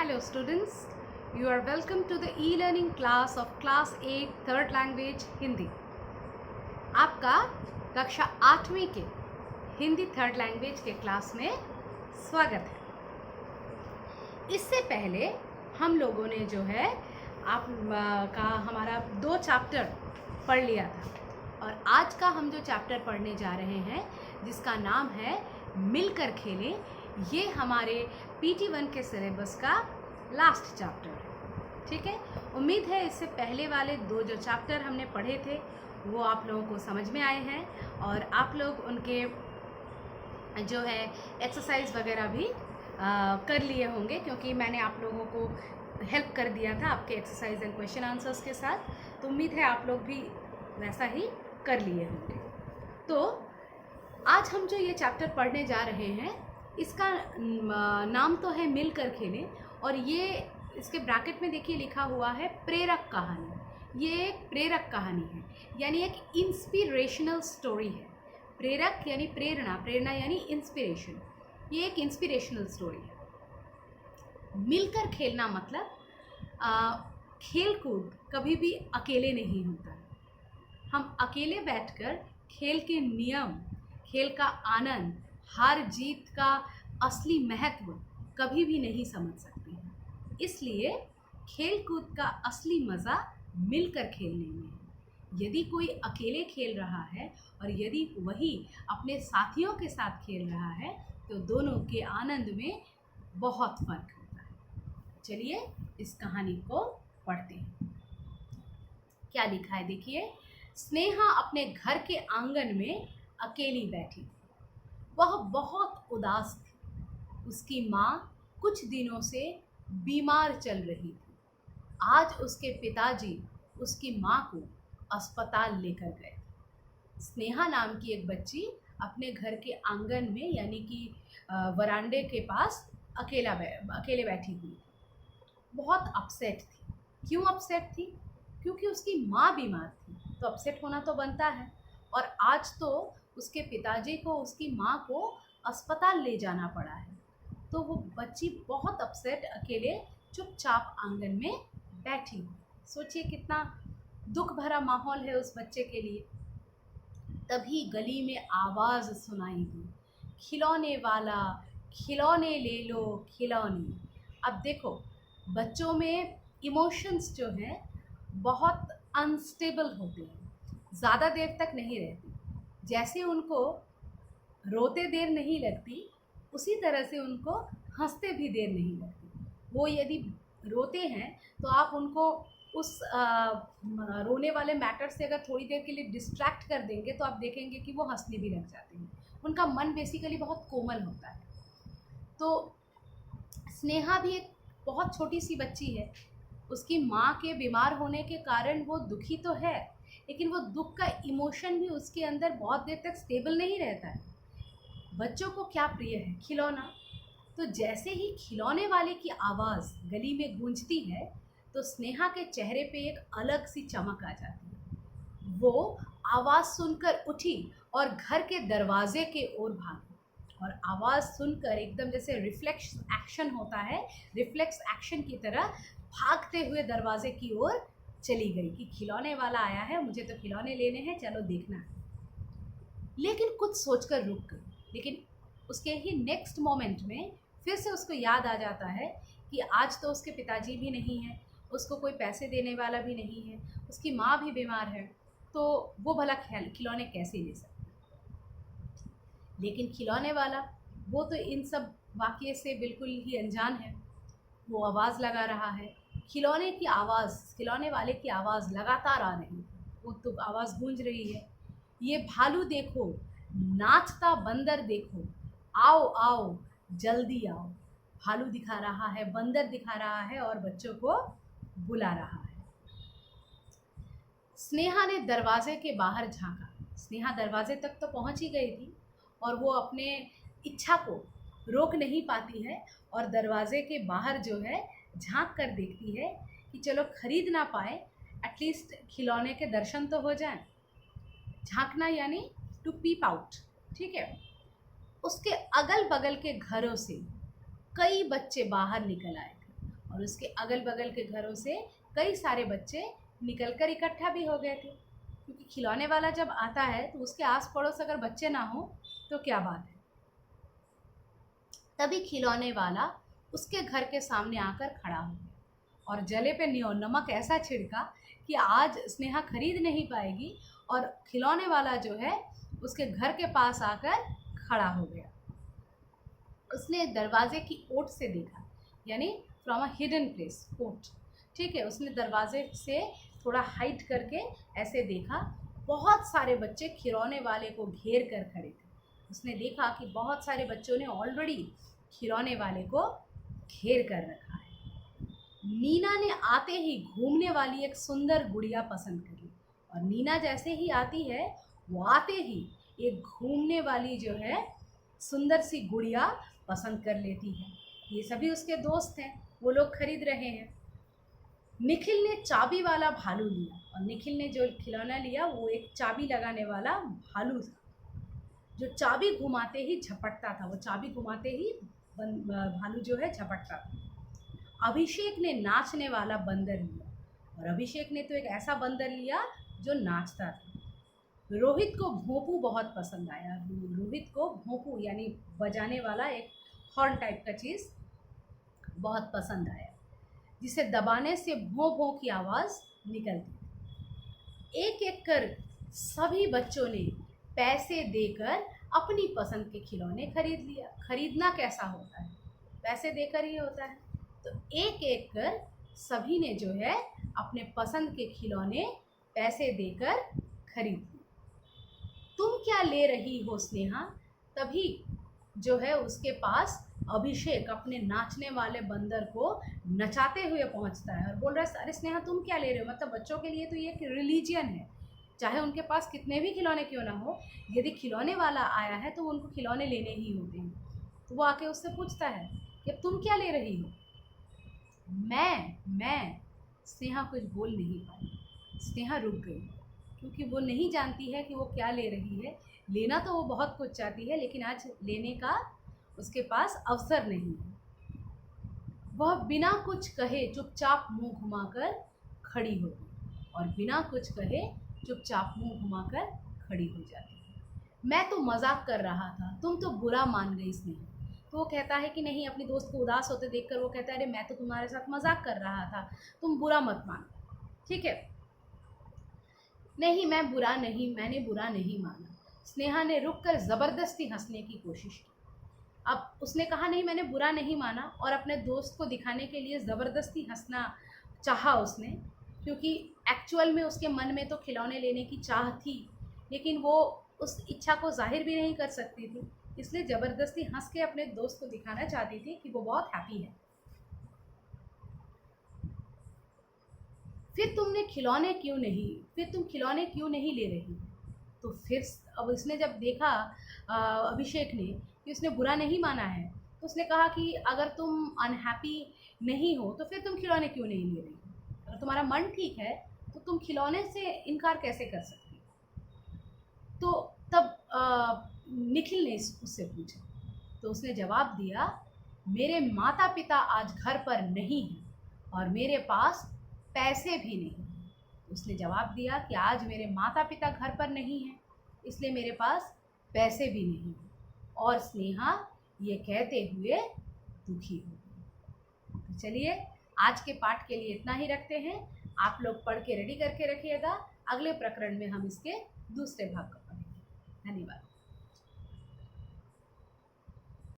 Hello students, you are welcome to the e-learning class of class 8 third language Hindi. आपका कक्षा 8वीं के Hindi third language के क्लास में स्वागत है। इससे पहले हम लोगों ने जो है हमारा 2 चैप्टर पढ़ लिया था और आज का हम जो चैप्टर पढ़ने जा रहे हैं जिसका नाम है मिलकर खेलें, ये हमारे PT1 के सिलेबस का लास्ट चैप्टर है। ठीक है, उम्मीद है इससे पहले वाले 2 जो चैप्टर हमने पढ़े थे वो आप लोगों को समझ में आए हैं और आप लोग उनके जो है एक्सरसाइज वगैरह भी कर लिए होंगे, क्योंकि मैंने आप लोगों को हेल्प कर दिया था आपके एक्सरसाइज एंड क्वेश्चन आंसर्स के साथ। तो उम्मीद है आप लोग भी वैसा ही कर लिए होंगे। तो आज हम जो ये चैप्टर पढ़ने जा रहे हैं इसका नाम तो है मिलकर खेलें, और ये इसके ब्रैकेट में देखिए लिखा हुआ है प्रेरक कहानी। ये एक प्रेरक कहानी है, यानी एक इंस्पिरेशनल स्टोरी है। प्रेरक यानी प्रेरणा, प्रेरणा यानी इंस्पिरेशन। ये एक इंस्पिरेशनल स्टोरी है। मिलकर खेलना मतलब खेल कूद कभी भी अकेले नहीं होता है। हम अकेले बैठकर खेल के नियम, खेल का आनंद, हार जीत का असली महत्व कभी भी नहीं समझ सकते हैं। इसलिए खेल कूद का असली मज़ा मिलकर खेलने में है। यदि कोई अकेले खेल रहा है और यदि वही अपने साथियों के साथ खेल रहा है तो दोनों के आनंद में बहुत फ़र्क होता है। चलिए इस कहानी को पढ़ते हैं। क्या लिखा है देखिए। स्नेहा अपने घर के आंगन में अकेली बैठी थी। वह बहुत उदास थी। उसकी माँ कुछ दिनों से बीमार चल रही थी। आज उसके पिताजी उसकी माँ को अस्पताल लेकर गए। स्नेहा नाम की एक बच्ची अपने घर के आंगन में यानी कि वरांडे के पास अकेले बैठी हुई थी। बहुत अपसेट थी। क्यों अपसेट थी? क्योंकि उसकी माँ बीमार थी, तो अपसेट होना तो बनता है। और आज तो उसके पिताजी को उसकी माँ को अस्पताल ले जाना पड़ा है। तो वो बच्ची बहुत अपसेट अकेले चुपचाप आंगन में बैठी हुई। सोचिए कितना दुख भरा माहौल है उस बच्चे के लिए। तभी गली में आवाज़ सुनाई दी, खिलौने वाला, खिलौने ले लो खिलौने। अब देखो, बच्चों में इमोशंस जो हैं बहुत अनस्टेबल होते हैं, ज़्यादा देर तक नहीं रहती। जैसे उनको रोते देर नहीं लगती, उसी तरह से उनको हंसते भी देर नहीं लगती। वो यदि रोते हैं तो आप उनको उस रोने वाले मैटर से अगर थोड़ी देर के लिए डिस्ट्रैक्ट कर देंगे तो आप देखेंगे कि वो हंसने भी लग जाते हैं। उनका मन बेसिकली बहुत कोमल होता है। तो स्नेहा भी एक बहुत छोटी सी बच्ची है। उसकी माँ के बीमार होने के कारण वो दुखी तो है, लेकिन वो दुख का इमोशन भी उसके अंदर बहुत देर तक स्टेबल नहीं रहता है। बच्चों को क्या प्रिय है? खिलौना। तो जैसे ही खिलौने वाले की आवाज़ गली में गूंजती है तो स्नेहा के चेहरे पे एक अलग सी चमक आ जाती है। वो आवाज़ सुनकर उठी और घर के दरवाजे के ओर भागी। और आवाज़ सुनकर एकदम जैसे रिफ्लेक्स एक्शन होता है, रिफ्लेक्स एक्शन की तरह भागते हुए दरवाजे की ओर चली गई कि खिलौने वाला आया है, मुझे तो खिलौने लेने हैं, चलो देखना है। लेकिन कुछ सोचकर रुक गई। लेकिन उसके ही नेक्स्ट मोमेंट में फिर से उसको याद आ जाता है कि आज तो उसके पिताजी भी नहीं हैं, उसको कोई पैसे देने वाला भी नहीं है, उसकी माँ भी बीमार है, तो वो भला खिलौने कैसे ले सकती। लेकिन खिलौने वाला वो तो इन सब वाक़ये से बिल्कुल ही अनजान है। वो आवाज़ लगा रहा है। खिलौने की आवाज़, खिलौने वाले की आवाज़ लगातार आ रही है। वो तो आवाज़ गूंज रही है, ये भालू देखो, नाचता बंदर देखो, आओ आओ जल्दी आओ। भालू दिखा रहा है, बंदर दिखा रहा है और बच्चों को बुला रहा है। स्नेहा ने दरवाजे के बाहर झांका। स्नेहा दरवाजे तक तो पहुंच ही गई थी और वो अपने इच्छा को रोक नहीं पाती है और दरवाजे के बाहर जो है झांक कर देखती है कि चलो खरीद ना पाए, एटलीस्ट खिलौने के दर्शन तो हो जाएं। झांकना यानी टू पीप आउट। ठीक है। उसके अगल बगल के घरों से कई बच्चे बाहर निकल आए थे और उसके अगल बगल के घरों से कई सारे बच्चे निकलकर इकट्ठा भी हो गए थे, क्योंकि खिलौने वाला जब आता है तो उसके आस पड़ोस अगर बच्चे ना हो तो क्या बात है। तभी खिलौने वाला उसके घर के सामने आकर खड़ा हो गया और जले पे नमक ऐसा छिड़का कि आज स्नेहा खरीद नहीं पाएगी, और खिलौने वाला जो है उसके घर के पास आकर खड़ा हो गया। उसने दरवाजे की ओट से देखा, यानी फ्रॉम अ हिडन प्लेस, ओट, ठीक है, उसने दरवाजे से थोड़ा हाइट करके ऐसे देखा। बहुत सारे बच्चे खिलौने वाले को घेर कर खड़े थे। उसने देखा कि बहुत सारे बच्चों ने ऑलरेडी खिलौने वाले को घेर कर रखा है। नीना ने आते ही घूमने वाली एक सुंदर गुड़िया पसंद कर ली, और नीना जैसे ही आती है वो आते ही एक घूमने वाली जो है सुंदर सी गुड़िया पसंद कर लेती है। ये सभी उसके दोस्त हैं, वो लोग खरीद रहे हैं। निखिल ने चाबी वाला भालू लिया, और निखिल ने जो खिलौना लिया वो एक चाबी लगाने वाला भालू था, जो चाबी घुमाते ही झपटता था। वो चाबी घुमाते ही भालू जो है झपटता था। अभिषेक ने नाचने वाला बंदर लिया, और अभिषेक ने तो एक ऐसा बंदर लिया जो नाचता था। रोहित को भोंपू बहुत पसंद आया। रोहित को भोंपू यानी बजाने वाला एक हॉर्न टाइप का चीज़ बहुत पसंद आया, जिसे दबाने से भों भों की आवाज़ निकलती। एक एक कर सभी बच्चों ने पैसे देकर अपनी पसंद के खिलौने खरीद लिया। खरीदना कैसा होता है, पैसे देकर ही होता है। तो एक एक कर सभी ने जो है अपने पसंद के खिलौने पैसे देकर खरीद लिए। तुम क्या ले रही हो स्नेहा? तभी जो है उसके पास अभिषेक अपने नाचने वाले बंदर को नचाते हुए पहुंचता है और बोल रहा है, अरे स्नेहा तुम क्या ले रहे हो? मतलब बच्चों के लिए तो ये एक रिलीजियन है, चाहे उनके पास कितने भी खिलौने क्यों ना हो, यदि खिलौने वाला आया है तो उनको खिलौने लेने ही होते हैं। तो वो आके उससे पूछता है कि अब तुम क्या ले रही हो? मैं स्नेहा कुछ बोल नहीं पाई। स्नेहा रुक गई, क्योंकि वो नहीं जानती है कि वो क्या ले रही है। लेना तो वो बहुत कुछ चाहती है, लेकिन आज लेने का उसके पास अवसर नहीं है। वह बिना कुछ कहे चुपचाप मुंह घुमाकर खड़ी हो गई, और बिना कुछ कहे चुपचाप मुंह घुमाकर खड़ी हो जाती है। मैं तो मजाक कर रहा था, तुम तो बुरा मान गई स्नेहा। तो वो कहता है कि नहीं, अपनी दोस्त को उदास होते देखकर वो कहता है, अरे मैं तो तुम्हारे साथ मजाक कर रहा था, तुम बुरा मत मानो, ठीक है। नहीं, मैंने बुरा नहीं माना। स्नेहा ने रुककर ज़बरदस्ती हंसने की कोशिश की। अब उसने कहा नहीं, मैंने बुरा नहीं माना, और अपने दोस्त को दिखाने के लिए ज़बरदस्ती हंसना चाहा उसने, क्योंकि एक्चुअल में उसके मन में तो खिलौने लेने की चाह थी, लेकिन वो उस इच्छा को जाहिर भी नहीं कर सकती थी, इसलिए ज़बरदस्ती हंस के अपने दोस्त को दिखाना चाहती थी कि वो बहुत हैप्पी है। फिर तुम खिलौने क्यों नहीं ले रही? तो फिर अब उसने जब देखा अभिषेक ने कि उसने बुरा नहीं माना है, तो उसने कहा कि अगर तुम अनहैप्पी नहीं हो तो फिर तुम खिलौने क्यों नहीं ले रही? अगर तुम्हारा मन ठीक है तो तुम खिलौने से इनकार कैसे कर सकती? तो तब निखिल ने उससे पूछा, तो उसने जवाब दिया, मेरे माता पिता आज घर पर नहीं हैं और मेरे पास पैसे भी नहीं। उसने जवाब दिया कि आज मेरे माता पिता घर पर नहीं हैं, इसलिए मेरे पास पैसे भी नहीं हैं। और स्नेहा ये कहते हुए दुखी हो गई। तो चलिए, आज के पाठ के लिए इतना ही रखते हैं। आप लोग पढ़ के रेडी करके रखिएगा। अगले प्रकरण में हम इसके दूसरे भाग को पढ़ेंगे। धन्यवाद।